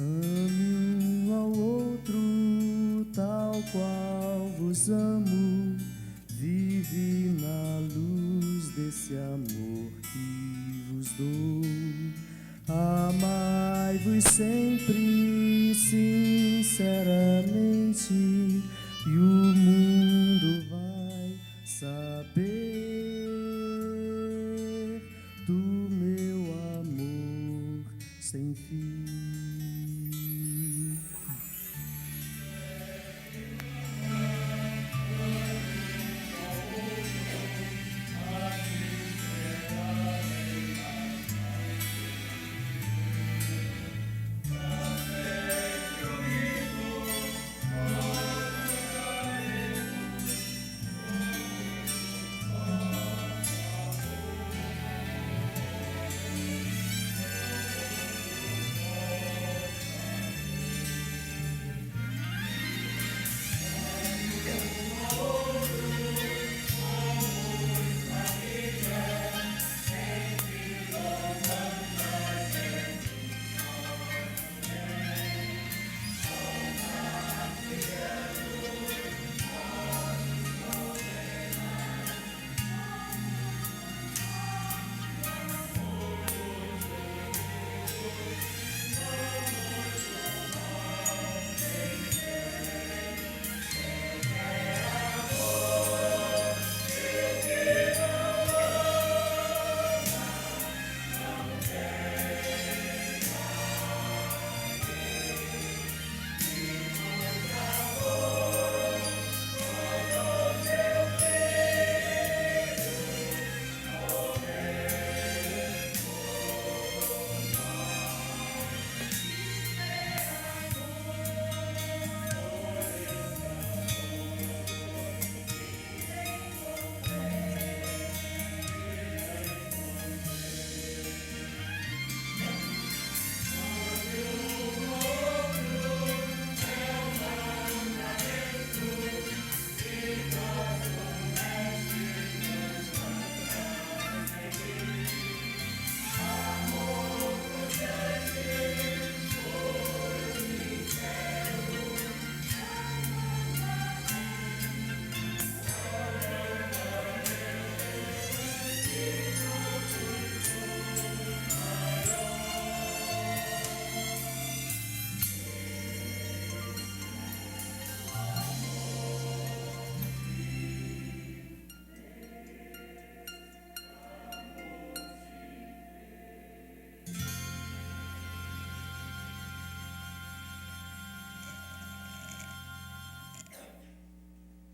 Ame um ao outro, tal qual vos amo. Vive na luz desse amor que vos dou. Amai-vos sempre, sinceramente, e o mundo vai saber do meu amor sem fim.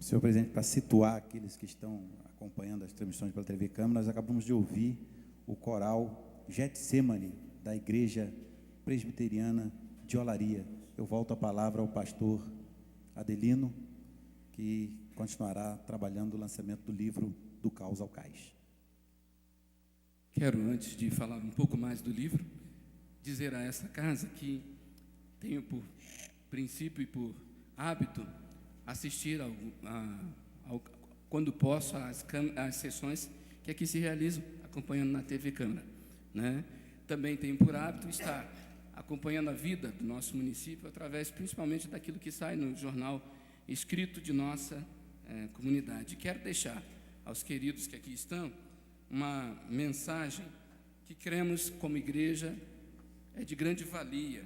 Senhor presidente, para situar aqueles que estão acompanhando as transmissões pela TV Câmara, nós acabamos de ouvir o coral Getsemane, da Igreja Presbiteriana de Olaria. Eu volto a palavra ao pastor Adelino, que continuará trabalhando o lançamento do livro Do Caos ao Cais. Quero, antes de falar um pouco mais do livro, dizer a essa casa que tenho por princípio e por hábito assistir quando posso às sessões que aqui se realizam, acompanhando na TV Câmara, né? Também tenho por hábito estar acompanhando a vida do nosso município através principalmente daquilo que sai no jornal escrito de nossa comunidade. Quero deixar aos queridos que aqui estão uma mensagem que cremos como igreja é de grande valia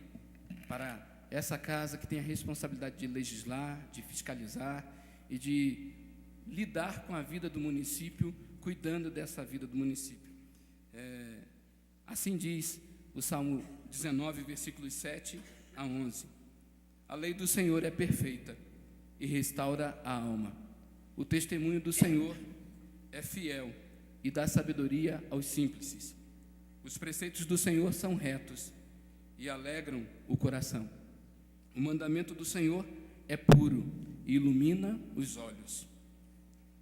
para essa casa que tem a responsabilidade de legislar, de fiscalizar e de lidar com a vida do município, cuidando dessa vida do município. Assim diz o Salmo 19, versículos 7 a 11. A lei do Senhor é perfeita e restaura a alma. O testemunho do Senhor é fiel e dá sabedoria aos simples. Os preceitos do Senhor são retos e alegram o coração. O mandamento do Senhor é puro e ilumina os olhos.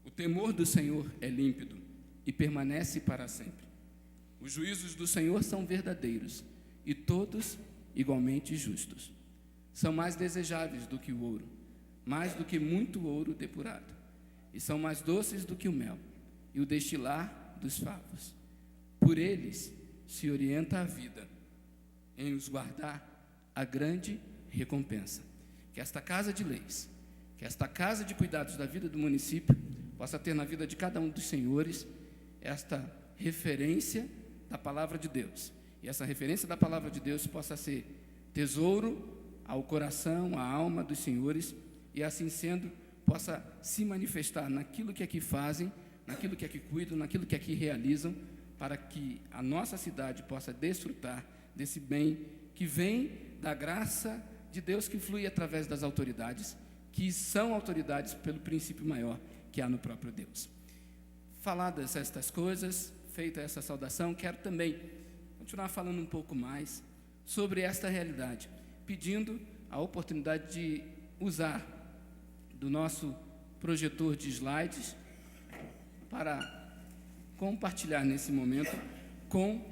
O temor do Senhor é límpido e permanece para sempre. Os juízos do Senhor são verdadeiros e todos igualmente justos. São mais desejáveis do que o ouro, mais do que muito ouro depurado, e são mais doces do que o mel e o destilar dos favos. Por eles se orienta a vida, em os guardar a grande recompensa. Que esta casa de leis, que esta casa de cuidados da vida do município possa ter na vida de cada um dos senhores esta referência da palavra de Deus. E essa referência da palavra de Deus possa ser tesouro ao coração, à alma dos senhores, e assim sendo, possa se manifestar naquilo que aqui fazem, naquilo que aqui cuidam, naquilo que aqui realizam, para que a nossa cidade possa desfrutar desse bem que vem da graça de Deus que flui através das autoridades, que são autoridades pelo princípio maior que há no próprio Deus. Faladas estas coisas, feita essa saudação, quero também continuar falando um pouco mais sobre esta realidade, pedindo a oportunidade de usar do nosso projetor de slides para compartilhar nesse momento com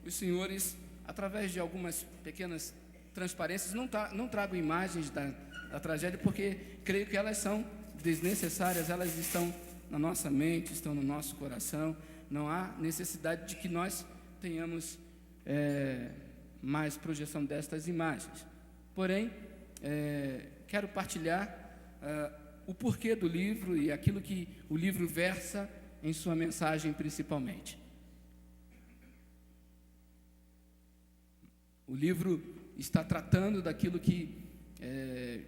os senhores, através de algumas pequenas transparências. Não trago imagens da tragédia, porque creio que elas são desnecessárias, elas estão na nossa mente, estão no nosso coração. Não há necessidade de que nós tenhamos mais projeção destas imagens. Porém, quero partilhar o porquê do livro e aquilo que o livro versa em sua mensagem principalmente. O livro está tratando daquilo que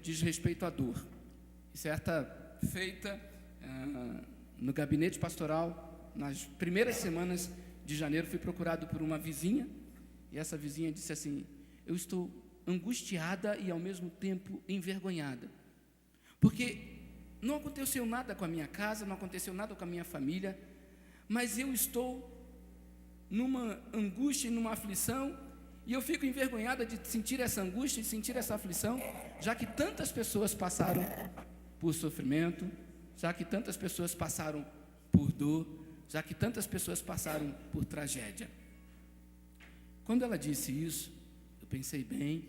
diz respeito à dor. E certa feita no gabinete pastoral, nas primeiras semanas de janeiro, fui procurado por uma vizinha, e essa vizinha disse assim: eu estou angustiada e ao mesmo tempo envergonhada, porque não aconteceu nada com a minha casa, não aconteceu nada com a minha família, mas eu estou numa angústia e numa aflição, e eu fico envergonhada de sentir essa angústia e sentir essa aflição, já que tantas pessoas passaram por sofrimento, já que tantas pessoas passaram por dor, já que tantas pessoas passaram por tragédia. Quando ela disse isso, eu pensei bem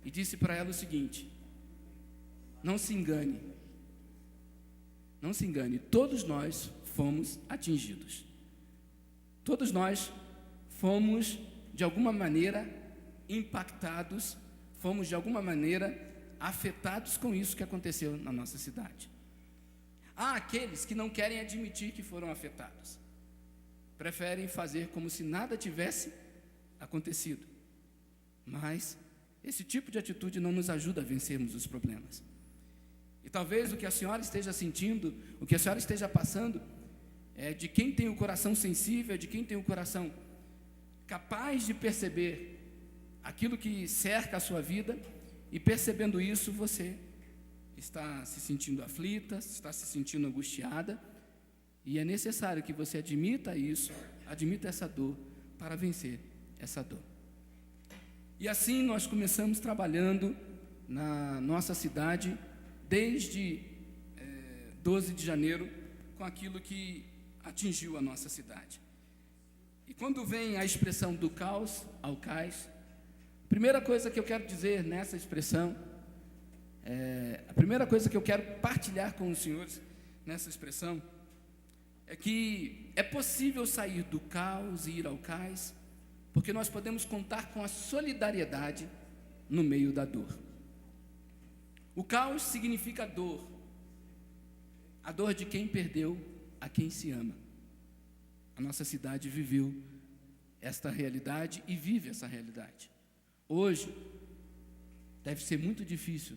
e disse para ela o seguinte: não se engane, todos nós fomos atingidos, todos nós fomos de alguma maneira impactados, fomos de alguma maneira afetados com isso que aconteceu na nossa cidade. Há aqueles que não querem admitir que foram afetados, preferem fazer como se nada tivesse acontecido, mas esse tipo de atitude não nos ajuda a vencermos os problemas. E talvez o que a senhora esteja sentindo, o que a senhora esteja passando, é de quem tem o coração sensível, de quem tem o coração capaz de perceber aquilo que cerca a sua vida, e percebendo isso, você está se sentindo aflita, está se sentindo angustiada, e é necessário que você admita isso, admita essa dor, para vencer essa dor. E assim nós começamos trabalhando na nossa cidade, desde 12 de janeiro, com aquilo que atingiu a nossa cidade. E quando vem a expressão do caos ao cais, a primeira coisa que eu quero dizer nessa expressão, a primeira coisa que eu quero partilhar com os senhores nessa expressão, é que é possível sair do caos e ir ao cais, porque nós podemos contar com a solidariedade no meio da dor. O caos significa dor, a dor de quem perdeu a quem se ama. A nossa cidade viveu esta realidade e vive essa realidade. Hoje, deve ser muito difícil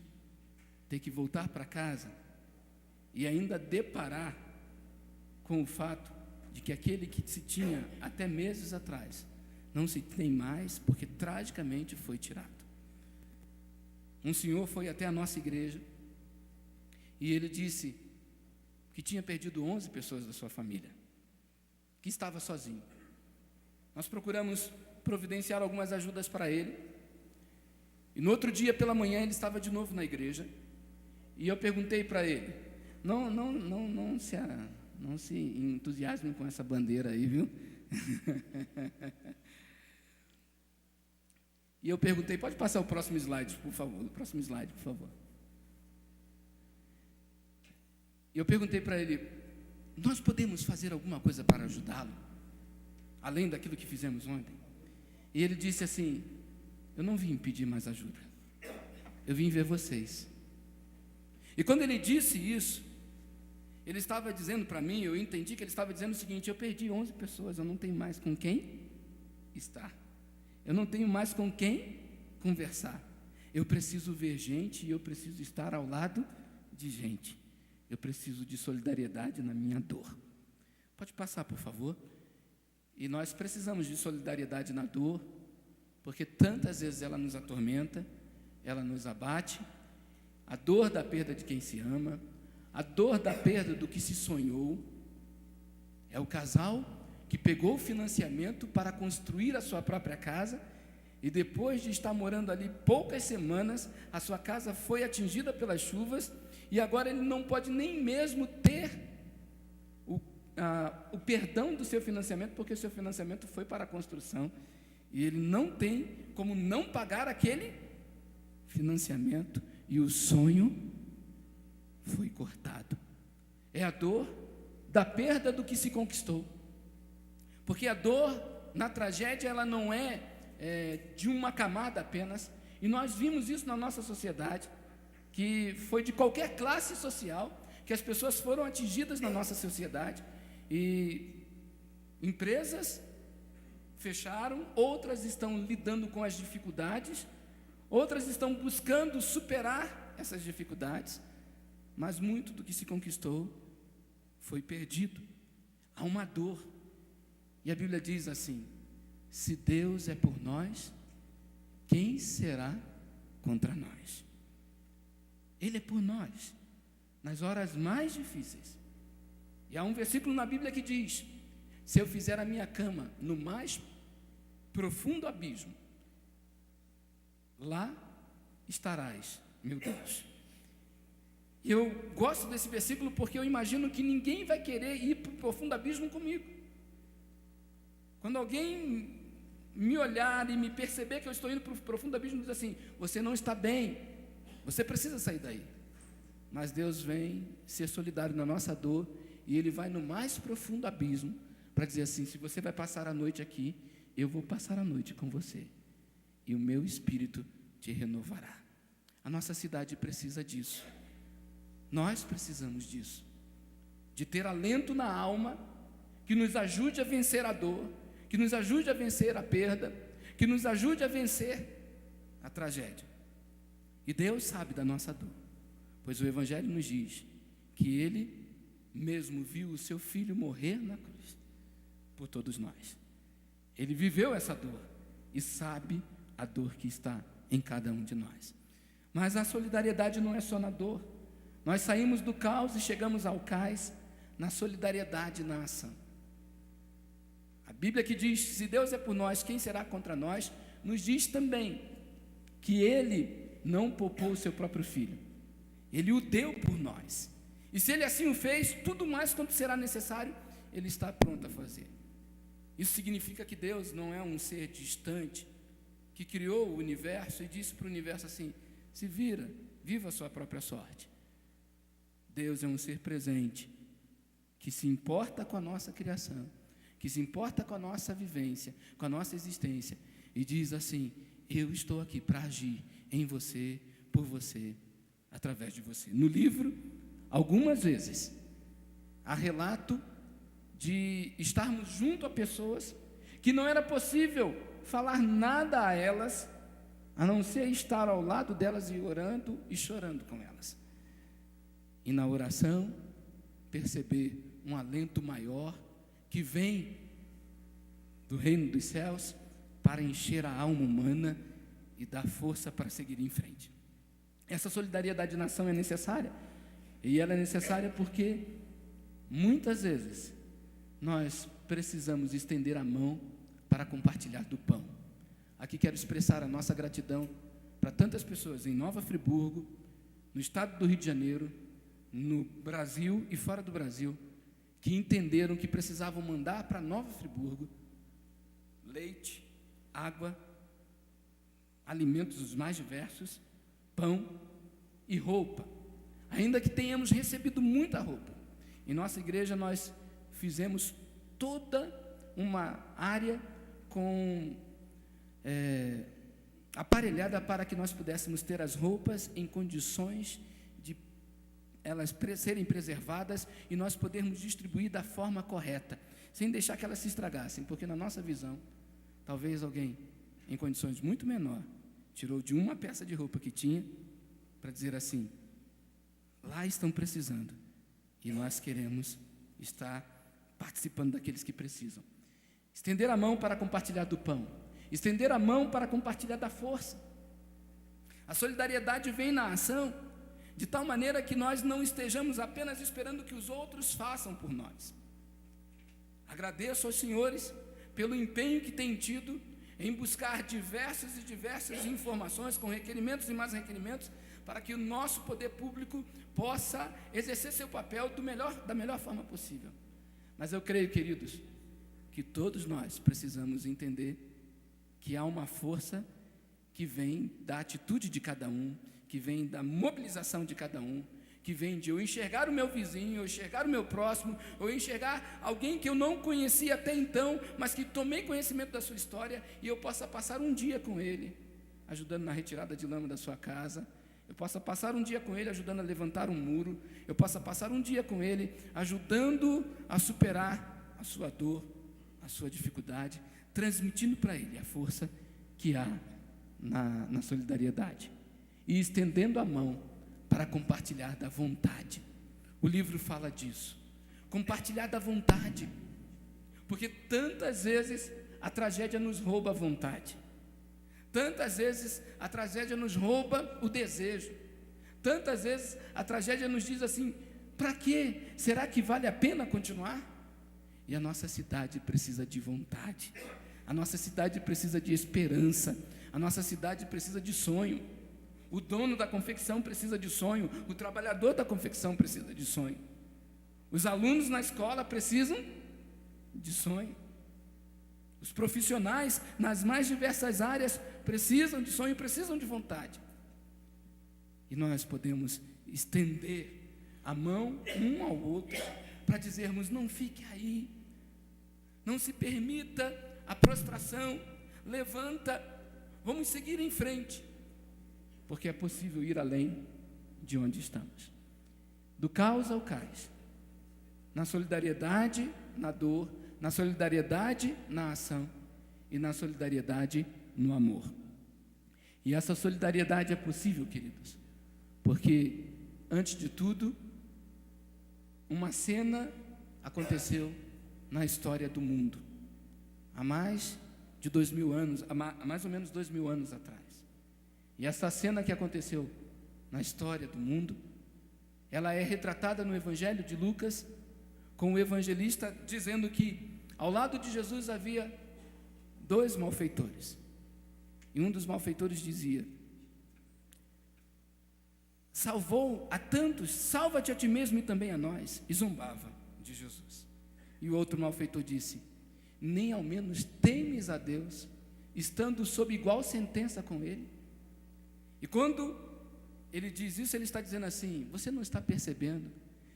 ter que voltar para casa e ainda deparar com o fato de que aquele que se tinha até meses atrás não se tem mais, porque tragicamente foi tirado. Um senhor foi até a nossa igreja e ele disse que tinha perdido 11 pessoas da sua família, que estava sozinho. Nós procuramos providenciar algumas ajudas para ele, e no outro dia pela manhã ele estava de novo na igreja, e eu perguntei para ele: não se entusiasmem com essa bandeira aí, viu? E eu perguntei: pode passar o próximo slide, por favor, E eu perguntei para ele: nós podemos fazer alguma coisa para ajudá-lo, além daquilo que fizemos ontem? E ele disse assim: eu não vim pedir mais ajuda, eu vim ver vocês. E quando ele disse isso, ele estava dizendo para mim, eu entendi que ele estava dizendo o seguinte: eu perdi 11 pessoas, eu não tenho mais com quem estar, eu não tenho mais com quem conversar, eu preciso ver gente e eu preciso estar ao lado de gente, eu preciso de solidariedade na minha dor. Pode passar, por favor. E nós precisamos de solidariedade na dor, porque tantas vezes ela nos atormenta, ela nos abate. A dor da perda de quem se ama, a dor da perda do que se sonhou. É o casal que pegou o financiamento para construir a sua própria casa, e depois de estar morando ali poucas semanas, a sua casa foi atingida pelas chuvas, e agora ele não pode nem mesmo ter o perdão do seu financiamento, porque o seu financiamento foi para a construção, e ele não tem como não pagar aquele financiamento, e o sonho foi cortado. É a dor da perda do que se conquistou, porque a dor na tragédia, ela não é de uma camada apenas, e nós vimos isso na nossa sociedade, que foi de qualquer classe social, que as pessoas foram atingidas na nossa sociedade, e empresas fecharam, outras estão lidando com as dificuldades, outras estão buscando superar essas dificuldades, mas muito do que se conquistou foi perdido. Há uma dor, e a Bíblia diz assim: se Deus é por nós, quem será contra nós? Ele é por nós, nas horas mais difíceis. E há um versículo na Bíblia que diz: se eu fizer a minha cama no mais profundo abismo, lá estarás, meu Deus. E eu gosto desse versículo porque eu imagino que ninguém vai querer ir para o profundo abismo comigo. Quando alguém me olhar e me perceber que eu estou indo para o profundo abismo, diz assim: você não está bem, você precisa sair daí. Mas Deus vem ser solidário na nossa dor, e Ele vai no mais profundo abismo para dizer assim: se você vai passar a noite aqui, eu vou passar a noite com você, e o meu Espírito te renovará. A nossa cidade precisa disso, nós precisamos disso, de ter alento na alma, que nos ajude a vencer a dor, que nos ajude a vencer a perda, que nos ajude a vencer a tragédia. E Deus sabe da nossa dor, pois o Evangelho nos diz que Ele mesmo viu o seu Filho morrer na cruz por todos nós. Ele viveu essa dor e sabe a dor que está em cada um de nós. Mas a solidariedade não é só na dor. Nós saímos do caos e chegamos ao cais na solidariedade e na ação. A Bíblia que diz: se Deus é por nós, quem será contra nós? Nos diz também que Ele não poupou o seu próprio Filho, Ele o deu por nós, e se Ele assim o fez, tudo mais quanto será necessário, Ele está pronto a fazer. Isso significa que Deus não é um ser distante, que criou o universo e disse para o universo assim: se vira, viva a sua própria sorte. Deus é um ser presente, que se importa com a nossa criação, que se importa com a nossa vivência, com a nossa existência, e diz assim: eu estou aqui para agir em você, por você, através de você. No livro, algumas vezes, há relato de estarmos junto a pessoas que não era possível falar nada a elas, a não ser estar ao lado delas e orando e chorando com elas. E na oração, perceber um alento maior que vem do reino dos céus para encher a alma humana e dar força para seguir em frente. Essa solidariedade na ação é necessária, e ela é necessária porque muitas vezes nós precisamos estender a mão para compartilhar do pão. Aqui quero expressar a nossa gratidão para tantas pessoas em Nova Friburgo, no estado do Rio de Janeiro, no Brasil e fora do Brasil, que entenderam que precisavam mandar para Nova Friburgo leite, água, alimentos os mais diversos, pão e roupa. Ainda que tenhamos recebido muita roupa, em nossa igreja nós fizemos toda uma área com aparelhada para que nós pudéssemos ter as roupas em condições de elas serem preservadas e nós podermos distribuir da forma correta, sem deixar que elas se estragassem, porque na nossa visão, talvez alguém em condições muito menor tirou de uma peça de roupa que tinha para dizer assim: lá estão precisando e nós queremos estar participando daqueles que precisam. Estender a mão para compartilhar do pão, estender a mão para compartilhar da força. A solidariedade vem na ação, de tal maneira que nós não estejamos apenas esperando que os outros façam por nós. Agradeço aos senhores pelo empenho que têm tido em buscar diversas informações, com requerimentos e mais requerimentos, para que o nosso poder público possa exercer seu papel da melhor forma possível. Mas eu creio, queridos, que todos nós precisamos entender que há uma força que vem da atitude de cada um, que vem da mobilização de cada um, que vem de eu enxergar o meu vizinho, eu enxergar o meu próximo, eu enxergar alguém que eu não conhecia até então, mas que tomei conhecimento da sua história, e eu possa passar um dia com ele, ajudando na retirada de lama da sua casa, eu possa passar um dia com ele ajudando a levantar um muro, eu possa passar um dia com ele ajudando a superar a sua dor, a sua dificuldade, transmitindo para ele a força que há na solidariedade, e estendendo a mão para compartilhar da vontade. O livro fala disso, compartilhar da vontade, porque tantas vezes a tragédia nos rouba a vontade, tantas vezes a tragédia nos rouba o desejo, tantas vezes a tragédia nos diz assim: para quê? Será que vale a pena continuar? E a nossa cidade precisa de vontade, a nossa cidade precisa de esperança, a nossa cidade precisa de sonho. O dono da confecção precisa de sonho, o trabalhador da confecção precisa de sonho, os alunos na escola precisam de sonho, os profissionais nas mais diversas áreas precisam de sonho, precisam de vontade. E nós podemos estender a mão um ao outro para dizermos: não fique aí, não se permita a prostração, levanta, vamos seguir em frente, porque é possível ir além de onde estamos. Do caos ao cais, na solidariedade, na dor, na solidariedade, na ação e na solidariedade, no amor. E essa solidariedade é possível, queridos, porque, antes de tudo, uma cena aconteceu na história do mundo, há mais de 2000 anos, há mais ou menos 2000 anos atrás. E essa cena que aconteceu na história do mundo, ela é retratada no Evangelho de Lucas, com o evangelista dizendo que ao lado de Jesus havia 2 malfeitores. E um dos malfeitores dizia: salvou a tantos, salva-te a ti mesmo e também a nós. E zombava de Jesus. E o outro malfeitor disse: nem ao menos temes a Deus, estando sob igual sentença com ele? E quando ele diz isso, ele está dizendo assim: você não está percebendo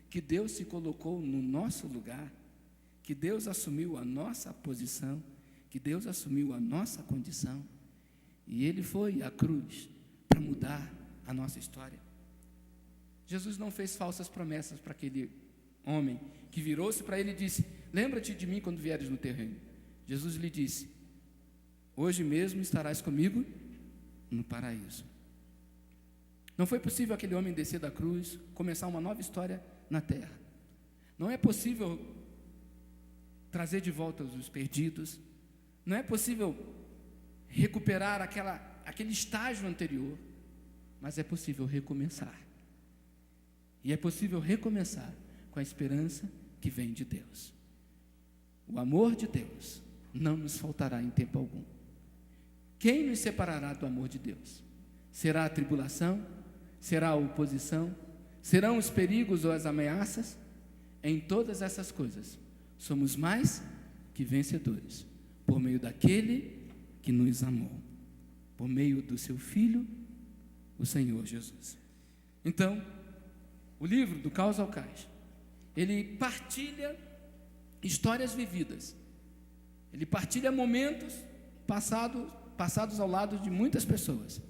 que Deus se colocou no nosso lugar, que Deus assumiu a nossa posição, que Deus assumiu a nossa condição, e Ele foi à cruz para mudar a nossa história. Jesus não fez falsas promessas para aquele homem que virou-se para ele e disse: lembra-te de mim quando vieres no teu reino. Jesus lhe disse: hoje mesmo estarás comigo no paraíso. Não foi possível aquele homem descer da cruz, começar uma nova história na terra. Não é possível trazer de volta os perdidos. Não é possível recuperar aquele estágio anterior. Mas é possível recomeçar. E é possível recomeçar com a esperança que vem de Deus. O amor de Deus não nos faltará em tempo algum. Quem nos separará do amor de Deus? Será a tribulação? Será a oposição? Serão os perigos ou as ameaças? Em todas essas coisas, somos mais que vencedores, por meio daquele que nos amou, por meio do seu Filho, o Senhor Jesus. Então, o livro do Caos ao Cais, ele partilha histórias vividas, ele partilha momentos passados passados ao lado de muitas pessoas,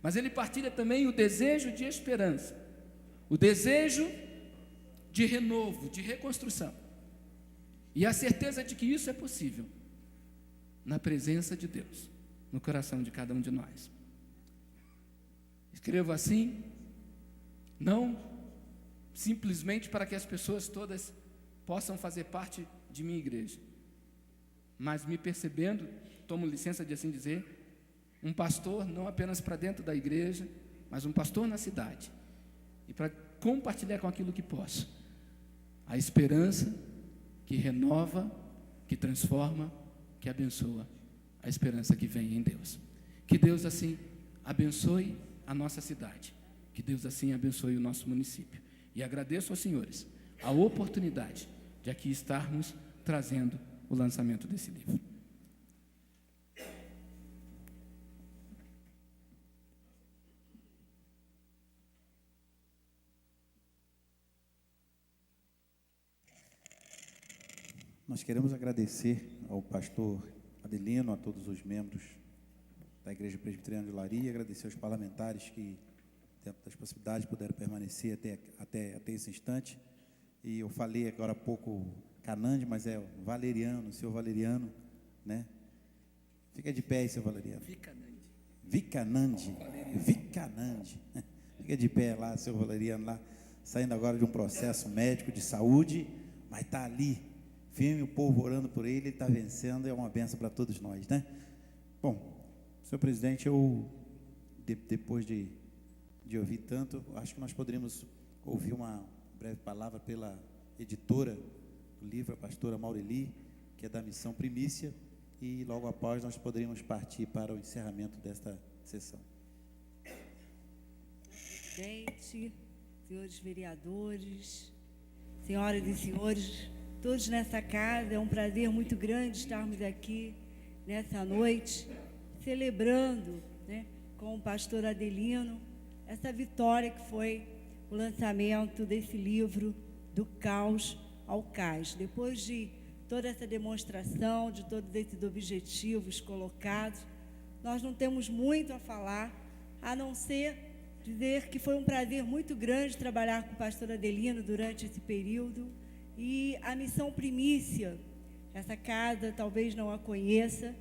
mas ele partilha também o desejo de esperança, o desejo de renovo, de reconstrução, e a certeza de que isso é possível na presença de Deus, no coração de cada um de nós. Escrevo assim, não simplesmente para que as pessoas todas possam fazer parte de minha igreja, mas me percebendo, tomo licença de assim dizer, um pastor não apenas para dentro da igreja, mas um pastor na cidade, e para compartilhar com aquilo que posso, a esperança que renova, que transforma, que abençoa, a esperança que vem em Deus. Que Deus assim abençoe a nossa cidade, que Deus assim abençoe o nosso município, e agradeço aos senhores a oportunidade de aqui estarmos trazendo o lançamento desse livro. Nós queremos agradecer ao pastor Adelino, a todos os membros da Igreja Presbiteriana de Olaria, agradecer aos parlamentares que, dentro das possibilidades, puderam permanecer até esse instante. E eu falei agora há pouco Canande, mas é Valeriano, o senhor Valeriano, né? Fica de pé aí, senhor Valeriano. Vicanande. Fica de pé lá, senhor Valeriano, lá, saindo agora de um processo médico de saúde, mas está ali, firme, o povo orando por ele está vencendo, é uma benção para todos nós, né? Bom, senhor presidente, depois de ouvir tanto, acho que nós poderíamos ouvir uma breve palavra pela editora do livro, a pastora Maureli, que é da Missão Primícia, e logo após nós poderíamos partir para o encerramento desta sessão. Presidente, senhores vereadores, senhoras e senhores, todos nessa casa, é um prazer muito grande estarmos aqui nessa noite, celebrando, né, com o pastor Adelino, essa vitória que foi o lançamento desse livro, Do Caos ao Cais. Depois de toda essa demonstração, de todos esses objetivos colocados, nós não temos muito a falar, a não ser dizer que foi um prazer muito grande trabalhar com o pastor Adelino durante esse período, e a Missão Primícia, essa casa talvez não a conheça,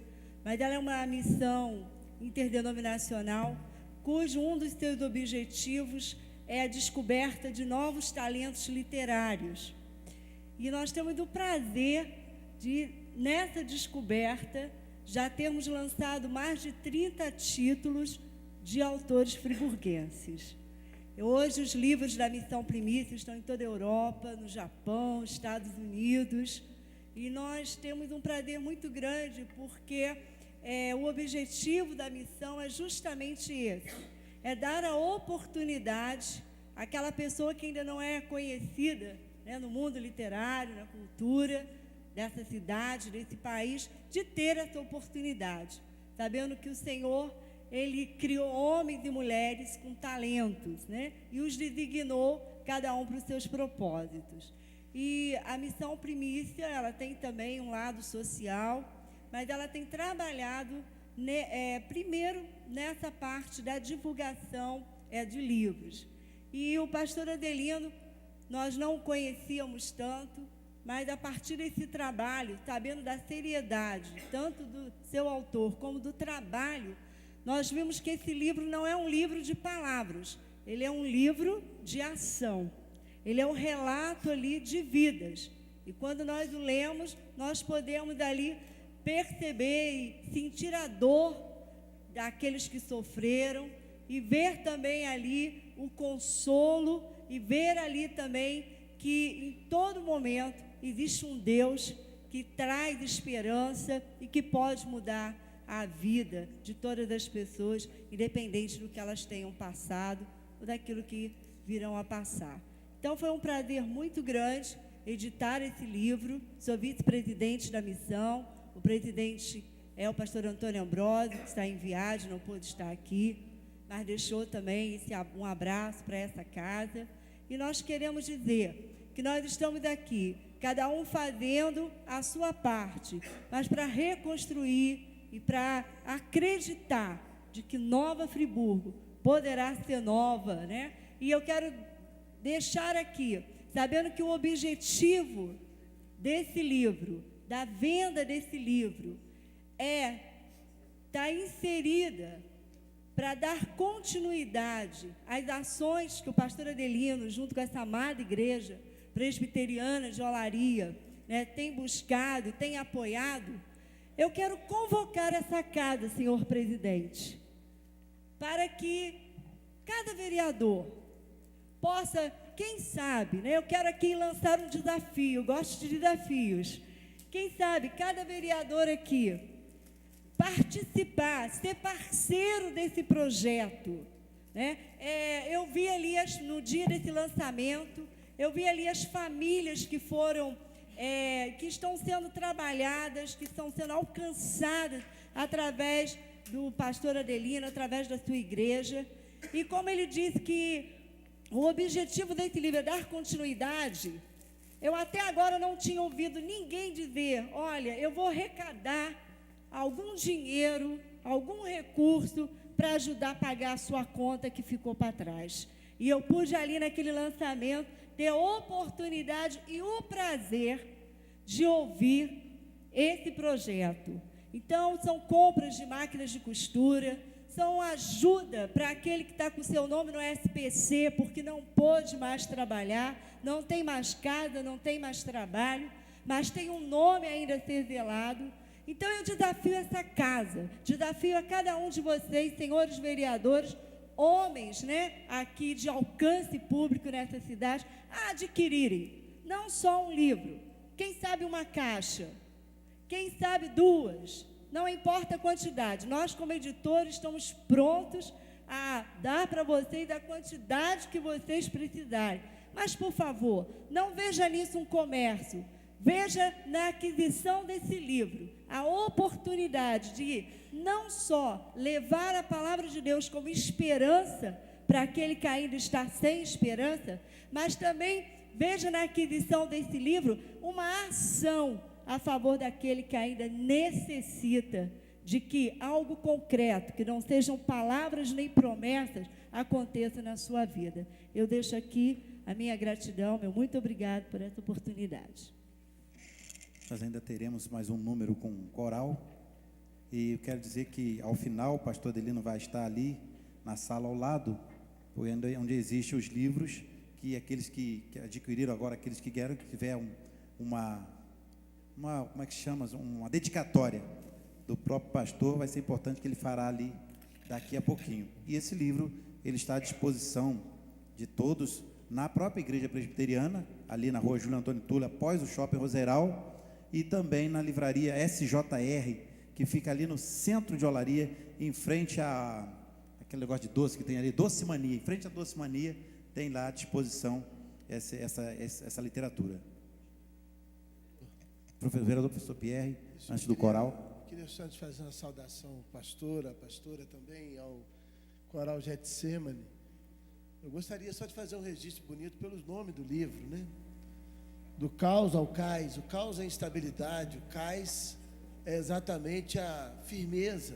mas ela é uma missão interdenominacional, cujo um dos seus objetivos é a descoberta de novos talentos literários. E nós temos o prazer de, nessa descoberta, já termos lançado mais de 30 títulos de autores friburguenses. Hoje os livros da Missão Primícia estão em toda a Europa, no Japão, Estados Unidos, e nós temos um prazer muito grande porque o objetivo da missão é justamente esse, é dar a oportunidade àquela pessoa que ainda não é conhecida, né, no mundo literário, na cultura dessa cidade, desse país, de ter essa oportunidade, sabendo que o Senhor, Ele criou homens e mulheres com talentos, né, e os designou cada um para os seus propósitos. E a Missão Primícia, ela tem também um lado social, mas ela tem trabalhado, primeiro, nessa parte da divulgação de livros. E o pastor Adelino, nós não o conhecíamos tanto, mas a partir desse trabalho, sabendo da seriedade, tanto do seu autor como do trabalho, nós vimos que esse livro não é um livro de palavras, ele é um livro de ação. Ele é um relato ali de vidas. E quando nós o lemos, nós podemos ali perceber e sentir a dor daqueles que sofreram e ver também ali o consolo e ver ali também que em todo momento existe um Deus que traz esperança e que pode mudar a vida de todas as pessoas, independente do que elas tenham passado ou daquilo que virão a passar. Então foi um prazer muito grande editar esse livro. Sou vice-presidente da missão, o presidente é o pastor Antônio Ambrosio, que está em viagem, não pôde estar aqui, mas deixou também um abraço para essa casa. E nós queremos dizer que nós estamos aqui, cada um fazendo a sua parte, mas para reconstruir e para acreditar de que Nova Friburgo poderá ser nova, né? E eu quero deixar aqui, sabendo que o objetivo desse livro, da venda desse livro, está inserida para dar continuidade às ações que o pastor Adelino, junto com essa amada igreja presbiteriana de Olaria, né, tem buscado, tem apoiado. Eu quero convocar essa casa, senhor presidente, para que cada vereador possa, quem sabe, né, eu quero aqui lançar um desafio, gosto de desafios. Quem sabe, cada vereador aqui participar, ser parceiro desse projeto, né? Eu vi ali, no dia desse lançamento, eu vi ali as famílias que foram, que estão sendo trabalhadas, que estão sendo alcançadas através do pastor Adelino, através da sua igreja. E como ele disse que o objetivo desse livro é dar continuidade, eu até agora não tinha ouvido ninguém dizer, olha, eu vou arrecadar algum dinheiro, algum recurso para ajudar a pagar a sua conta que ficou para trás. E eu pude ali naquele lançamento ter a oportunidade e o prazer de ouvir esse projeto. Então, são compras de máquinas de costura, são ajuda para aquele que está com seu nome no SPC, porque não pôde mais trabalhar, não tem mais casa, não tem mais trabalho, mas tem um nome ainda a ser zelado. Então, eu desafio essa casa, desafio a cada um de vocês, senhores vereadores, homens, né, aqui de alcance público nessa cidade, a adquirirem não só um livro, quem sabe uma caixa, quem sabe duas, não importa a quantidade. Nós, como editores, estamos prontos a dar para vocês a quantidade que vocês precisarem. Mas, por favor, não veja nisso um comércio. Veja na aquisição desse livro a oportunidade de não só levar a palavra de Deus como esperança para aquele que ainda está sem esperança, mas também veja na aquisição desse livro uma ação a favor daquele que ainda necessita de que algo concreto, que não sejam palavras nem promessas, aconteça na sua vida. Eu deixo aqui a minha gratidão, meu muito obrigado por essa oportunidade. Nós ainda teremos mais um número com coral, e eu quero dizer que ao final o pastor Adelino vai estar ali na sala ao lado, onde existem os livros, que aqueles que adquiriram agora, aqueles que querem, que tiver uma como é que chama? Uma dedicatória do próprio pastor, vai ser importante que ele fará ali daqui a pouquinho. E esse livro, ele está à disposição de todos na própria igreja presbiteriana, ali na rua Júlio Antônio Tula, após o Shopping Roseral, e também na livraria SJR, que fica ali no centro de Olaria, em frente a aquele negócio de doce que tem ali, Doce Mania, em frente à Doce Mania, tem lá à disposição essa literatura. Vereador professor Pierre, antes do coral. Queria só te fazer uma saudação à pastora também, ao coral Getsemane. Eu gostaria só de fazer um registro bonito pelos nomes do livro, né? Do caos ao cais. O caos é a instabilidade, o cais é exatamente a firmeza.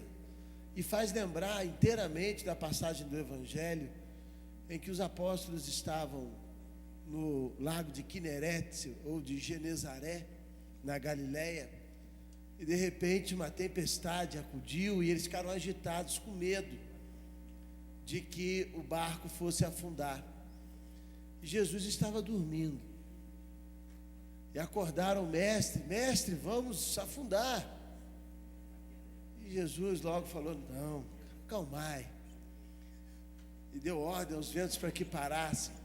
E faz lembrar inteiramente da passagem do Evangelho, em que os apóstolos estavam no lago de Quinerete, ou de Genezaré, na Galileia, e de repente uma tempestade acudiu e eles ficaram agitados com medo de que o barco fosse afundar. E Jesus estava dormindo. E acordaram o mestre: mestre, vamos afundar. E Jesus logo falou: não, acalmai. E deu ordem aos ventos para que parassem.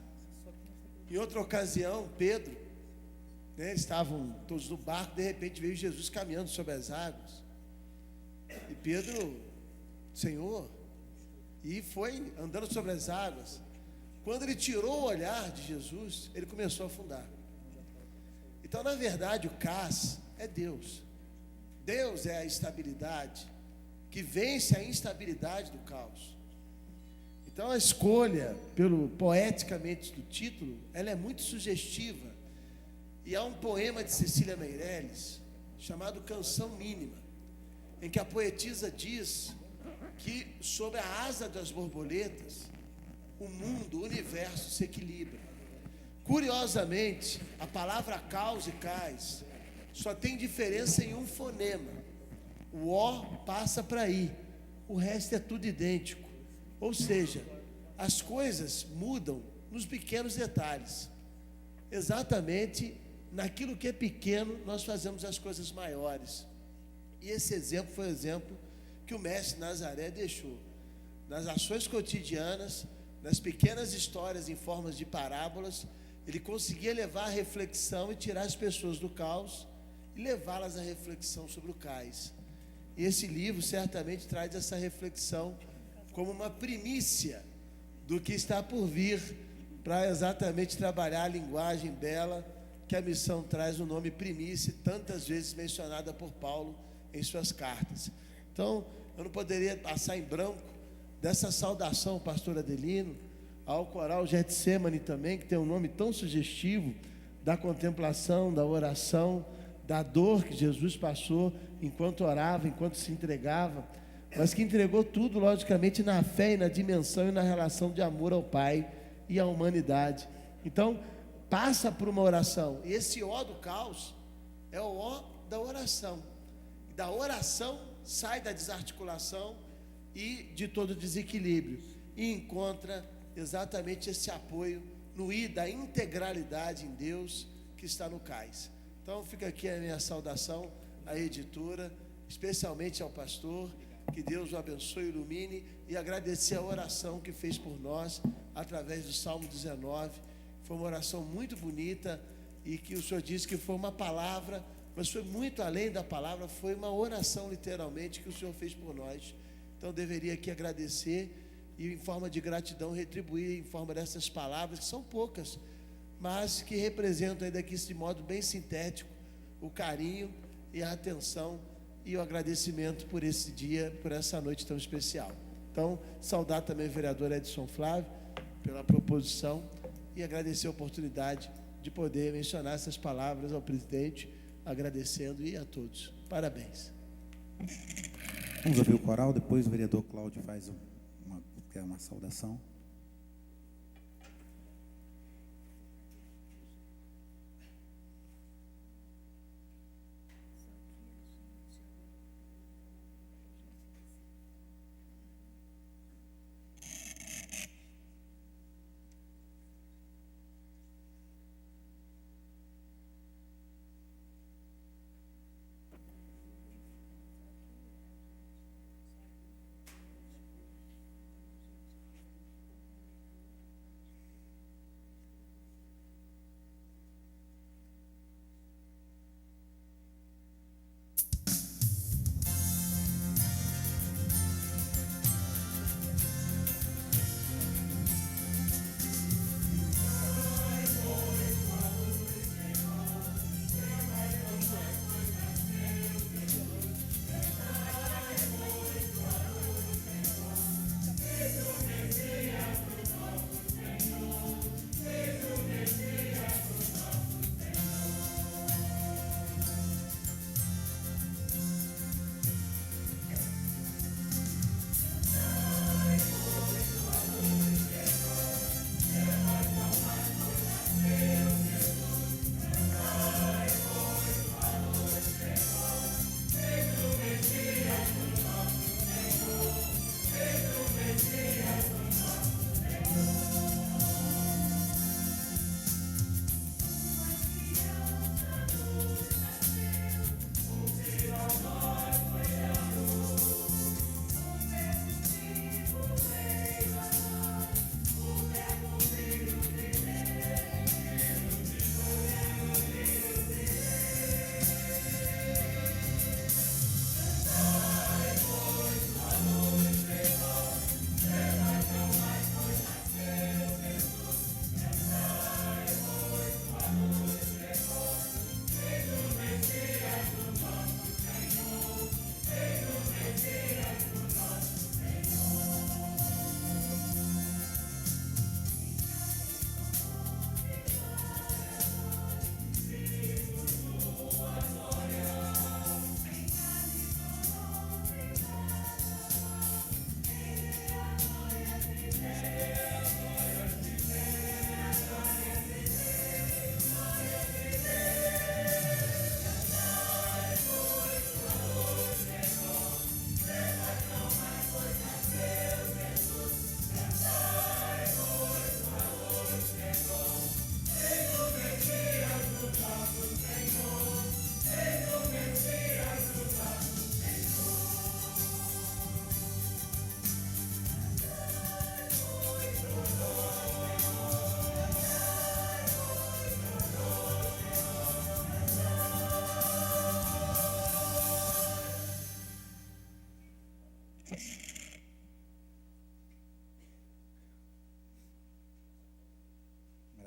Em outra ocasião, Pedro, eles estavam todos no barco, de repente veio Jesus caminhando sobre as águas. E Pedro: Senhor, e foi andando sobre as águas. Quando ele tirou o olhar de Jesus, ele começou a afundar. Então, na verdade, o cais é Deus. Deus é a estabilidade que vence a instabilidade do caos. Então, a escolha poeticamente do título, ela é muito sugestiva. E há um poema de Cecília Meirelles chamado Canção Mínima, em que a poetisa diz que sob a asa das borboletas, o mundo, o universo se equilibra. Curiosamente, a palavra caos e cais só tem diferença em um fonema. O O passa para I, o resto é tudo idêntico. Ou seja, as coisas mudam nos pequenos detalhes. Exatamente naquilo que é pequeno, nós fazemos as coisas maiores. E esse exemplo foi o exemplo que o mestre Nazaré deixou. Nas ações cotidianas, nas pequenas histórias em formas de parábolas, ele conseguia levar a reflexão e tirar as pessoas do caos e levá-las à reflexão sobre o cais. E esse livro certamente traz essa reflexão como uma primícia do que está por vir, para exatamente trabalhar a linguagem bela que a missão traz, o nome primícia, tantas vezes mencionada por Paulo em suas cartas. Então, eu não poderia passar em branco dessa saudação, pastor Adelino, ao coral Getsemane também, que tem um nome tão sugestivo da contemplação, da oração, da dor que Jesus passou enquanto orava, enquanto se entregava, mas que entregou tudo, logicamente, na fé e na dimensão e na relação de amor ao Pai e à humanidade. Então, passa por uma oração, e esse O do caos é o O da oração. Da oração sai da desarticulação e de todo desequilíbrio, e encontra exatamente esse apoio no I da integralidade em Deus que está no cais. Então fica aqui a minha saudação à editora, especialmente ao pastor, que Deus o abençoe e ilumine, e agradecer a oração que fez por nós através do Salmo 19. Foi uma oração muito bonita, e que o senhor disse que foi uma palavra, mas foi muito além da palavra, foi uma oração literalmente que o senhor fez por nós. Então eu deveria aqui agradecer e em forma de gratidão retribuir em forma dessas palavras, que são poucas, mas que representam ainda aqui de modo bem sintético o carinho e a atenção e o agradecimento por esse dia, por essa noite tão especial. Então, saudar também o vereador Edson Flávio pela proposição e agradecer a oportunidade de poder mencionar essas palavras ao presidente, agradecendo e a todos. Parabéns. Vamos ouvir o coral, depois o vereador Cláudio faz uma saudação.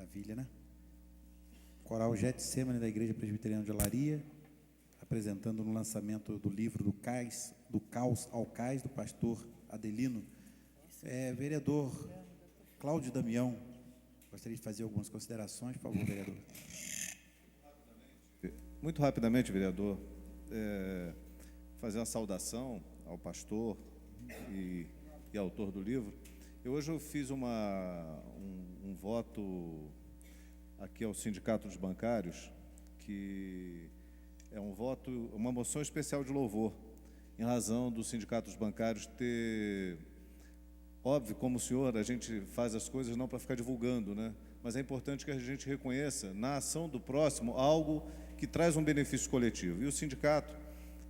Maravilha, né? Coral Getsemane da Igreja Presbiteriana de Olaria, apresentando no lançamento do livro do Caos ao Cais, do pastor Adelino. Vereador Cláudio Damião, gostaria de fazer algumas considerações, por favor, vereador. Muito rapidamente, vereador, fazer uma saudação ao pastor e autor do livro. Hoje eu fiz um voto aqui ao Sindicato dos Bancários, que é um voto, uma moção especial de louvor, em razão do Sindicato dos Bancários ter, óbvio, como o senhor, a gente faz as coisas não para ficar divulgando, né? Mas é importante que a gente reconheça na ação do próximo algo que traz um benefício coletivo. E o sindicato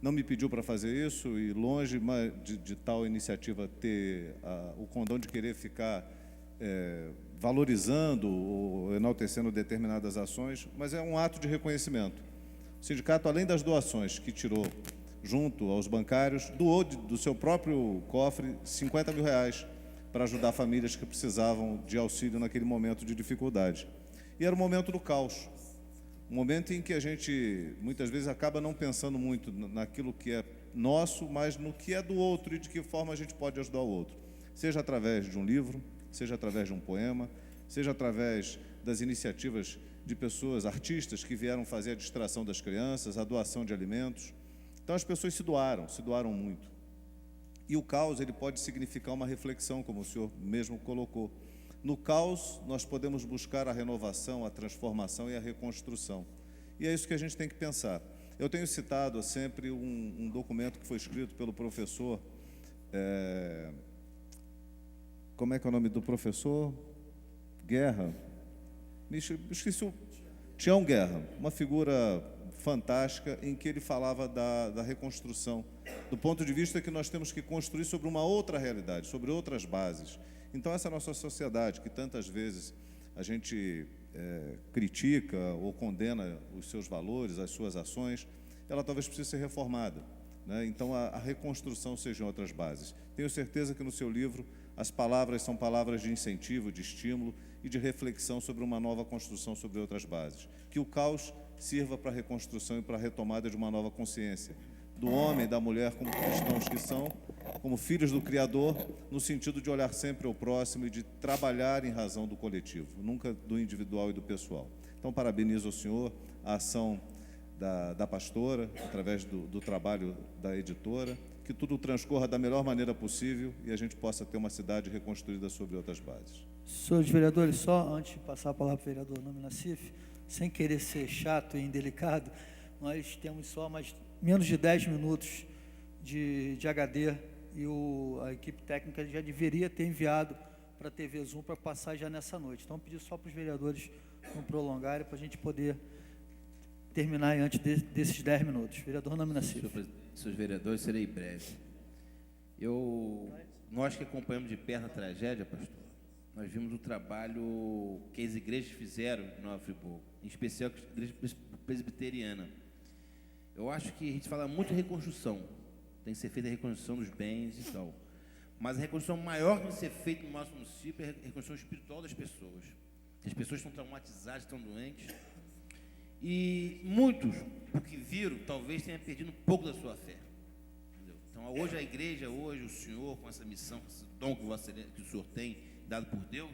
não me pediu para fazer isso, e longe de tal iniciativa ter o condão de querer ficar valorizando ou enaltecendo determinadas ações, mas é um ato de reconhecimento. O sindicato, além das doações que tirou junto aos bancários, doou do seu próprio cofre R$50 mil para ajudar famílias que precisavam de auxílio naquele momento de dificuldade. E era o momento do caos, um momento em que a gente, muitas vezes, acaba não pensando muito naquilo que é nosso, mas no que é do outro e de que forma a gente pode ajudar o outro. Seja através de um livro, seja através de um poema, seja através das iniciativas de pessoas, artistas, que vieram fazer a distração das crianças, a doação de alimentos. Então, as pessoas se doaram muito. E o caos, ele pode significar uma reflexão, como o senhor mesmo colocou. No caos, nós podemos buscar a renovação, a transformação e a reconstrução. E é isso que a gente tem que pensar. Eu tenho citado sempre um documento que foi escrito pelo professor... como é que é o nome do professor? Guerra. Esqueci o... Tião Guerra, uma figura fantástica em que ele falava da reconstrução, do ponto de vista que nós temos que construir sobre uma outra realidade, sobre outras bases. Então, essa nossa sociedade, que tantas vezes a gente critica ou condena os seus valores, as suas ações, ela talvez precise ser reformada, né? Então, a reconstrução seja em outras bases. Tenho certeza que no seu livro as palavras são palavras de incentivo, de estímulo e de reflexão sobre uma nova construção sobre outras bases. Que o caos sirva para a reconstrução e para a retomada de uma nova consciência do homem e da mulher como cristãos que são, como filhos do Criador, no sentido de olhar sempre ao próximo e de trabalhar em razão do coletivo, nunca do individual e do pessoal. Então, parabenizo ao senhor, a ação da pastora, através do trabalho da editora, que tudo transcorra da melhor maneira possível e a gente possa ter uma cidade reconstruída sobre outras bases. Senhores vereadores, só antes de passar a palavra para o vereador Nome Nassif, sem querer ser chato e indelicado, nós temos só menos de 10 minutos de HD e a equipe técnica já deveria ter enviado para a TV Zoom para passar já nessa noite. Então, pedir só para os vereadores não prolongarem para a gente poder terminar antes desses 10 minutos. Vereador Nome Nassif. Senhores vereadores, serei breve. Nós que acompanhamos de perto a tragédia, pastor, nós vimos o trabalho que as igrejas fizeram em Nova Friburgo, em especial a igreja presbiteriana. Eu acho que a gente fala muito de reconstrução, tem que ser feita a reconstrução dos bens e tal, mas a reconstrução maior que tem que ser feita no nosso município é a reconstrução espiritual das pessoas. As pessoas estão traumatizadas, estão doentes, e muitos, o que viram, talvez tenha perdido um pouco da sua fé. Entendeu? Então, hoje a igreja, o senhor, com essa missão, com esse dom que o senhor tem, dado por Deus,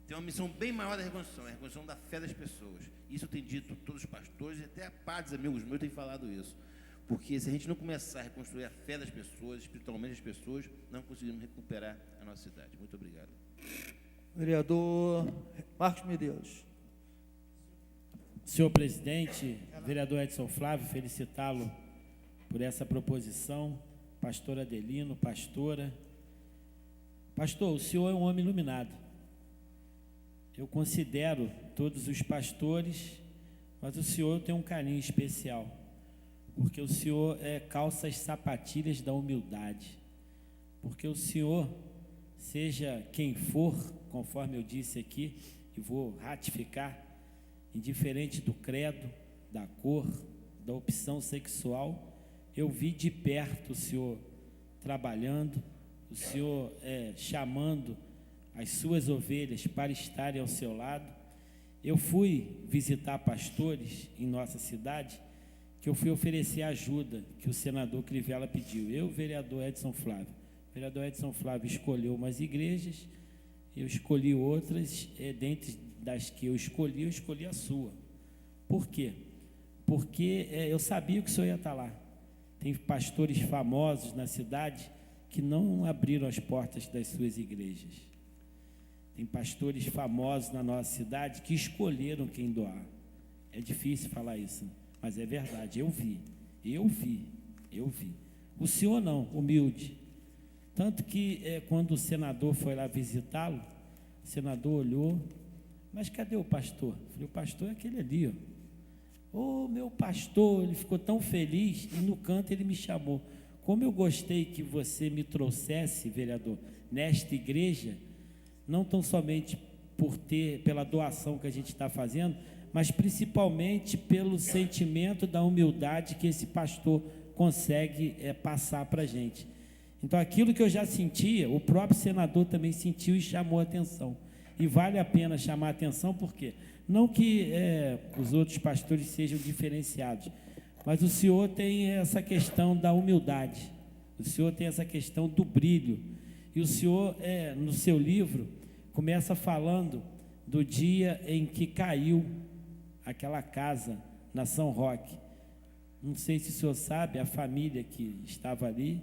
tem uma missão bem maior da reconstrução, é a reconstrução da fé das pessoas. Isso eu tenho dito todos os pastores e até padres, amigos meus, têm falado isso. Porque se a gente não começar a reconstruir a fé das pessoas, espiritualmente as pessoas, não conseguimos recuperar a nossa cidade. Muito obrigado. Vereador Marcos Medeiros. Senhor presidente, vereador Edson Flávio, felicitá-lo por essa proposição, pastor Adelino, pastora. Pastor, o senhor é um homem iluminado. Eu considero todos os pastores, mas o senhor tem um carinho especial, porque o senhor calça as sapatilhas da humildade, porque o senhor, seja quem for, conforme eu disse aqui, e vou ratificar, indiferente do credo, da cor, da opção sexual, eu vi de perto o senhor trabalhando, o senhor chamando as suas ovelhas para estarem ao seu lado, eu fui visitar pastores em nossa cidade, que eu fui oferecer ajuda que o senador Crivella pediu. Eu, vereador Edson Flávio. O vereador Edson Flávio escolheu umas igrejas, eu escolhi outras, dentre das que eu escolhi a sua. Por quê? Porque eu sabia que o senhor ia estar lá. Tem pastores famosos na cidade que não abriram as portas das suas igrejas. Tem pastores famosos na nossa cidade que escolheram quem doar. É difícil falar isso, mas é verdade. Eu vi. O senhor não, humilde. Tanto que quando o senador foi lá visitá-lo, o senador olhou, mas cadê o pastor? Eu falei, o pastor é aquele ali, ó. Ô, meu pastor, ele ficou tão feliz e no canto ele me chamou. Como eu gostei que você me trouxesse, vereador, nesta igreja, não tão somente pela doação que a gente está fazendo, mas principalmente pelo sentimento da humildade que esse pastor consegue passar para a gente. Então, aquilo que eu já sentia, o próprio senador também sentiu e chamou a atenção. E vale a pena chamar a atenção, por quê? Não que os outros pastores sejam diferenciados, mas o senhor tem essa questão da humildade, o senhor tem essa questão do brilho. E o senhor, no seu livro, começa falando do dia em que caiu aquela casa na São Roque. Não sei se o senhor sabe, a família que estava ali,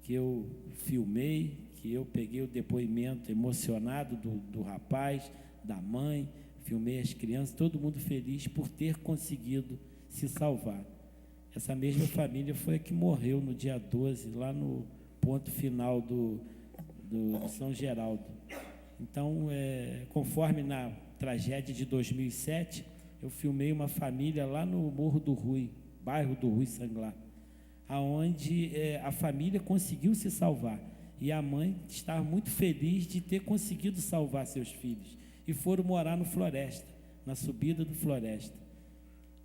que eu filmei, que eu peguei o depoimento emocionado do rapaz, da mãe, filmei as crianças, todo mundo feliz por ter conseguido se salvar. Essa mesma família foi a que morreu no dia 12, lá no ponto final do São Geraldo. Então, conforme na tragédia de 2007, eu filmei uma família lá no Morro do Rui, bairro do Rui Sanglar, aonde a família conseguiu se salvar. E a mãe estava muito feliz de ter conseguido salvar seus filhos. E foram morar no Floresta, na subida do Floresta.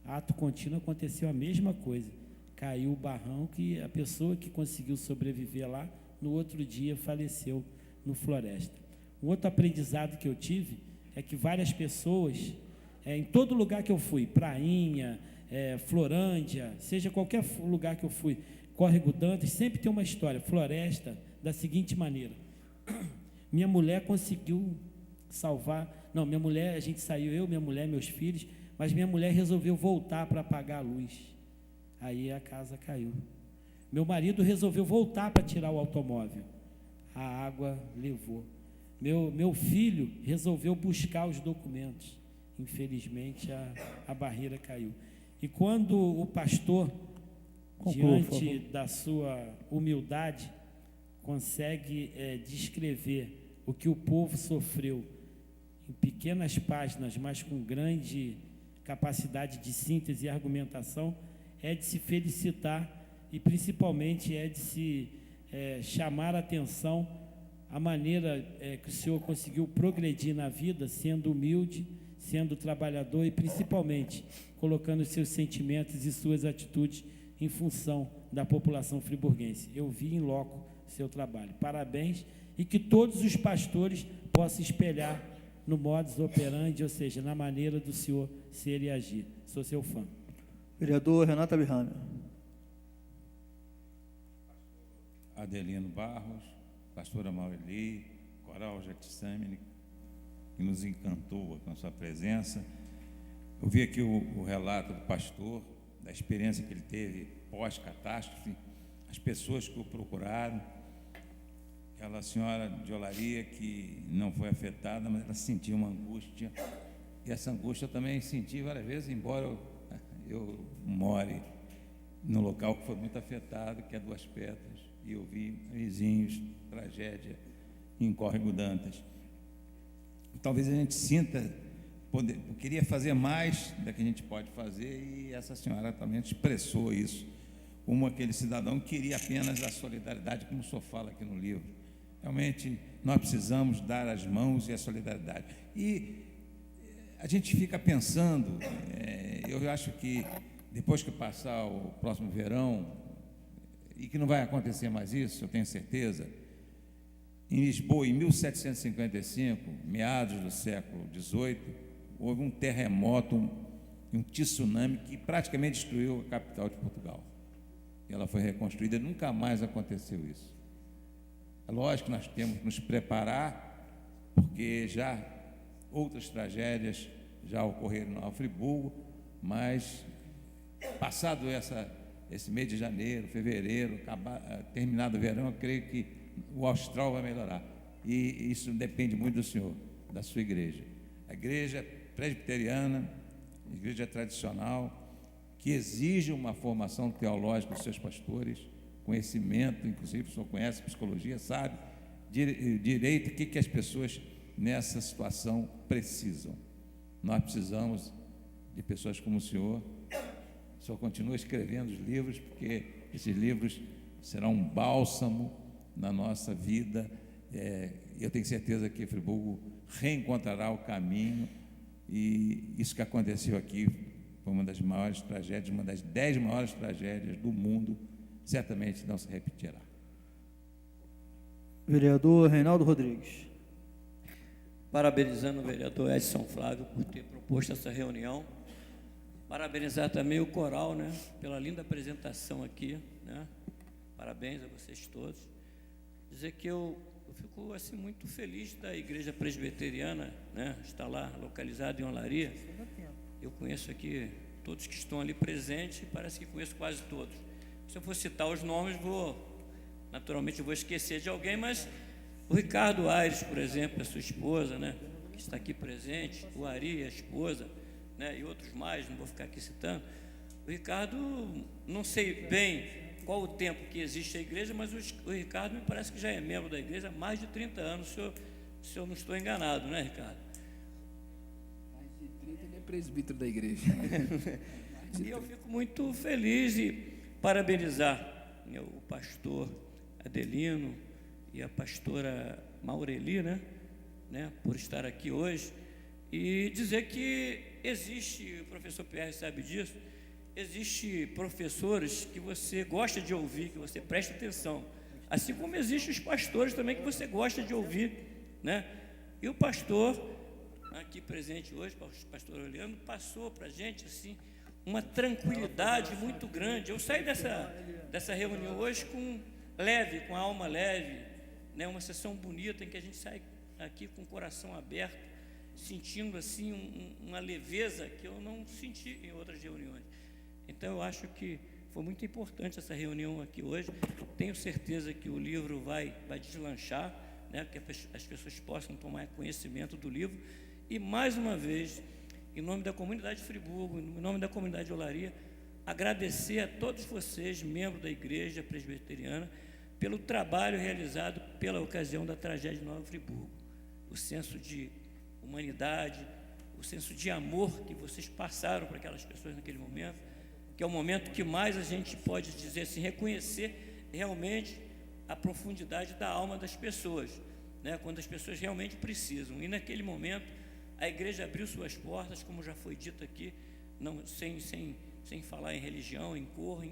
Ato contínuo aconteceu a mesma coisa. Caiu o barranco e a pessoa que conseguiu sobreviver lá, no outro dia faleceu no Floresta. Um outro aprendizado que eu tive é que várias pessoas, em todo lugar que eu fui, Prainha, Florândia, seja qualquer lugar que eu fui, Córrego Dantas, sempre tem uma história. Floresta, da seguinte maneira: minha mulher conseguiu salvar, não, minha mulher, a gente saiu, eu, minha mulher, meus filhos, mas minha mulher resolveu voltar para apagar a luz, aí a casa caiu. Meu marido resolveu voltar para tirar o automóvel, a água levou. Meu filho resolveu buscar os documentos, infelizmente a barreira caiu. E quando o pastor, diante da sua humildade, consegue descrever o que o povo sofreu em pequenas páginas, mas com grande capacidade de síntese e argumentação, é de se felicitar e principalmente é de se chamar a atenção a maneira que o senhor conseguiu progredir na vida, sendo humilde, sendo trabalhador e principalmente colocando seus sentimentos e suas atitudes em função da população friburguense. Eu vi em loco seu trabalho. Parabéns, e que todos os pastores possam espelhar no modus operandi, ou seja, na maneira do senhor ser e agir. Sou seu fã. Vereador Renato Abirrame. Adelino Barros, pastora Maureli, coral Getsemane, que nos encantou com a sua presença. Eu vi aqui o relato do pastor, da experiência que ele teve pós-catástrofe, as pessoas que o procuraram, aquela senhora de Olaria que não foi afetada, mas ela sentiu uma angústia, e essa angústia eu também senti várias vezes, embora eu more no local que foi muito afetado, que é Duas Pedras, e eu vi vizinhos, tragédia em Córrego Dantas. Talvez a gente sinta, queria fazer mais do que a gente pode fazer, e essa senhora também expressou isso, como aquele cidadão que queria apenas a solidariedade, como o senhor fala aqui no livro. Realmente, nós precisamos dar as mãos e a solidariedade. E a gente fica pensando, eu acho que depois que passar o próximo verão, e que não vai acontecer mais isso, eu tenho certeza, em Lisboa, em 1755, meados do século XVIII, houve um terremoto, um tsunami que praticamente destruiu a capital de Portugal. E ela foi reconstruída, nunca mais aconteceu isso. É lógico que nós temos que nos preparar, porque já outras tragédias já ocorreram no Friburgo, mas passado esse mês de janeiro, fevereiro, terminado o verão, eu creio que o astral vai melhorar. E isso depende muito do senhor, da sua igreja. A igreja presbiteriana, a igreja tradicional, que exige uma formação teológica dos seus pastores, conhecimento, inclusive, o senhor conhece psicologia, sabe direito o que as pessoas nessa situação precisam. Nós precisamos de pessoas como o senhor continua escrevendo os livros, porque esses livros serão um bálsamo na nossa vida. Eu tenho certeza que Friburgo reencontrará o caminho, e isso que aconteceu aqui foi uma das maiores tragédias, uma das 10 maiores tragédias do mundo, certamente não se repetirá. Vereador Reinaldo Rodrigues. Parabenizando o vereador Edson Flávio por ter proposto essa reunião. Parabenizar também o coral, né, pela linda apresentação aqui, né? Parabéns a vocês todos. Dizer que eu fico assim muito feliz da igreja presbiteriana, né, estar lá localizada em Olaria. Eu conheço aqui todos que estão ali presentes, parece que conheço quase todos. Se eu for citar os nomes, naturalmente vou esquecer de alguém, mas o Ricardo Aires, por exemplo, a sua esposa, né, que está aqui presente, o Ari, a esposa, né, e outros mais, não vou ficar aqui citando. O Ricardo, não sei bem qual o tempo que existe a igreja, mas o Ricardo me parece que já é membro da igreja há mais de 30 anos, se eu não estou enganado, né, Ricardo? Mais de 30, ele é presbítero da igreja. E eu fico muito feliz e parabenizar, né, o pastor Adelino e a pastora Maureli, né, por estar aqui hoje, e dizer que existe, o professor Pierre sabe disso, existe professores que você gosta de ouvir, que você presta atenção, assim como existem os pastores também que você gosta de ouvir, né? E o pastor aqui presente hoje, o pastor Oleandro, passou para a gente assim uma tranquilidade muito grande. Eu saí dessa reunião hoje com a alma leve, né? Uma sessão bonita em que a gente sai aqui com o coração aberto, sentindo assim uma leveza que eu não senti em outras reuniões. Então eu acho que foi muito importante essa reunião aqui hoje. Tenho certeza que o livro vai deslanchar, né, que as pessoas possam tomar conhecimento do livro. E mais uma vez, em nome da comunidade de Friburgo, em nome da comunidade de Olaria, agradecer a todos vocês, membros da igreja presbiteriana, pelo trabalho realizado pela ocasião da tragédia de Nova Friburgo. O senso de humanidade, o senso de amor que vocês passaram para aquelas pessoas naquele momento, que é o momento que mais a gente pode dizer assim, reconhecer realmente a profundidade da alma das pessoas, né? Quando as pessoas realmente precisam. E naquele momento a igreja abriu suas portas, como já foi dito aqui, não, sem falar em religião, em cor,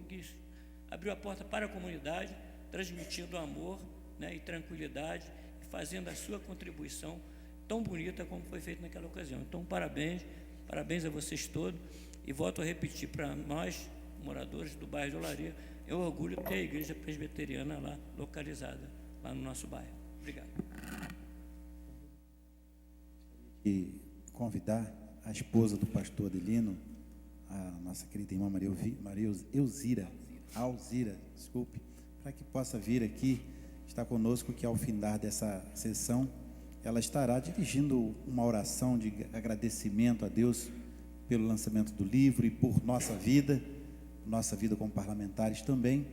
abriu a porta para a comunidade, transmitindo amor, né, e tranquilidade, e fazendo a sua contribuição tão bonita como foi feito naquela ocasião. Então, parabéns a vocês todos, e volto a repetir, para nós, moradores do bairro de Olaria, é um orgulho ter a igreja presbiteriana lá, localizada, lá no nosso bairro. Obrigado. E convidar a esposa do pastor Adelino, a nossa querida irmã Maria Alzira, desculpe, para que possa vir aqui, estar conosco, que ao findar dessa sessão, ela estará dirigindo uma oração de agradecimento a Deus pelo lançamento do livro e por nossa vida como parlamentares também.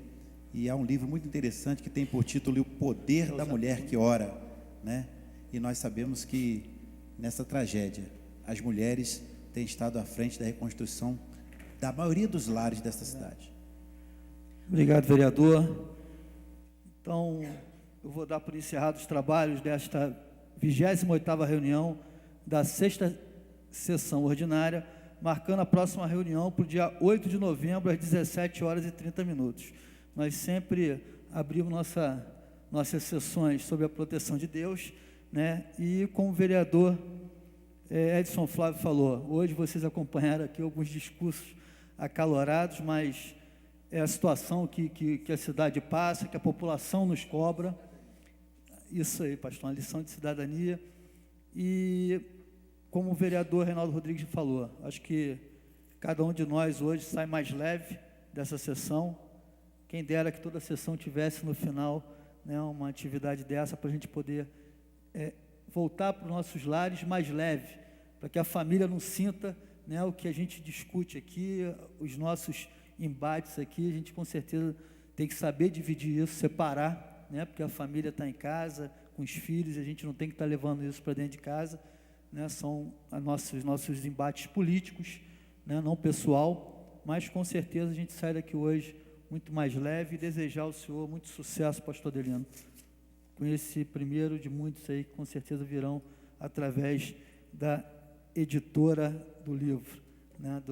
E há um livro muito interessante que tem por título O Poder da Mulher que Ora, né? E nós sabemos que nessa tragédia as mulheres têm estado à frente da reconstrução da maioria dos lares desta cidade. Obrigado, vereador. Então, eu vou dar por encerrados os trabalhos desta 28ª reunião da 6ª sessão ordinária, marcando a próxima reunião para o dia 8 de novembro, às 17h30. Nós sempre abrimos nossas sessões sob a proteção de Deus, né? E com o vereador Edson Flávio falou, hoje vocês acompanharam aqui alguns discursos acalorados, mas é a situação que a cidade passa, que a população nos cobra. Isso aí, pastor, uma lição de cidadania. E, como o vereador Reinaldo Rodrigues falou, acho que cada um de nós hoje sai mais leve dessa sessão. Quem dera que toda a sessão tivesse no final, né, uma atividade dessa para a gente poder voltar para os nossos lares mais leve, para que a família não sinta, né, o que a gente discute aqui, os nossos embates aqui. A gente com certeza tem que saber dividir isso, separar, né, porque a família está em casa com os filhos, e a gente não tem que estar levando isso para dentro de casa, né, são nossos embates políticos, né, não pessoal, mas com certeza a gente sai daqui hoje muito mais leve, e desejar ao senhor muito sucesso, pastor Adelino, com esse primeiro de muitos aí que com certeza virão através da editora do livro, né,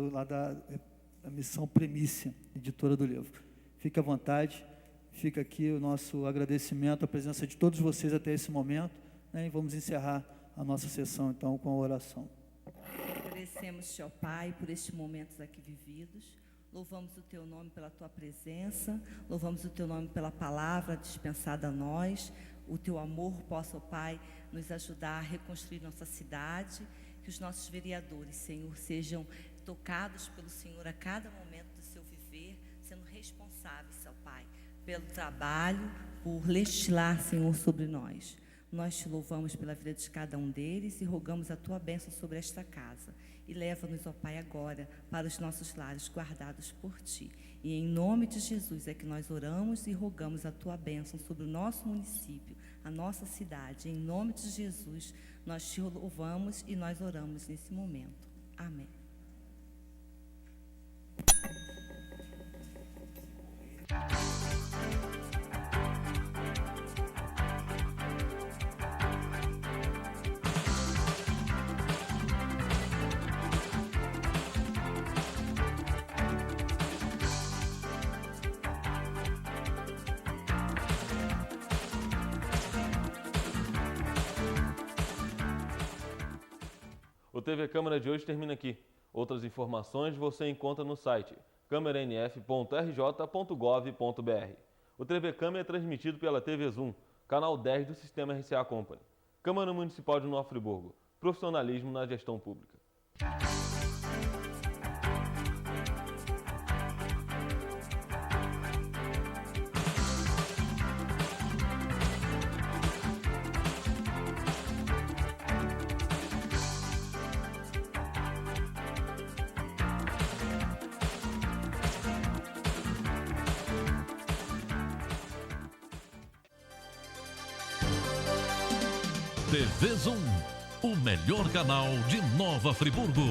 da Missão Primícia, editora do livro. Fique à vontade, fica aqui o nosso agradecimento à presença de todos vocês até esse momento, né, e vamos encerrar a nossa sessão então com a oração. Agradecemos, ó Pai, por estes momentos aqui vividos. Louvamos o Teu nome pela Tua presença, louvamos o Teu nome pela palavra dispensada a nós. O Teu amor possa, ó Pai, nos ajudar a reconstruir nossa cidade, que os nossos vereadores, Senhor, sejam tocados pelo Senhor a cada momento do seu viver, sendo responsáveis, ó Pai, pelo trabalho, por legislar, Senhor, sobre nós. Nós te louvamos pela vida de cada um deles e rogamos a Tua bênção sobre esta casa. E leva-nos, ó Pai, agora para os nossos lares guardados por Ti. E em nome de Jesus é que nós oramos e rogamos a Tua bênção sobre o nosso município, a nossa cidade. Em nome de Jesus, nós Te louvamos e nós oramos nesse momento. Amém. O TV Câmara de hoje termina aqui. Outras informações você encontra no site câmaranf.rj.gov.br. O TV Câmara é transmitido pela TV Zoom, canal 10 do Sistema RCA Company. Câmara Municipal de Nova Friburgo. Profissionalismo na gestão pública. TV Zoom, o melhor canal de Nova Friburgo.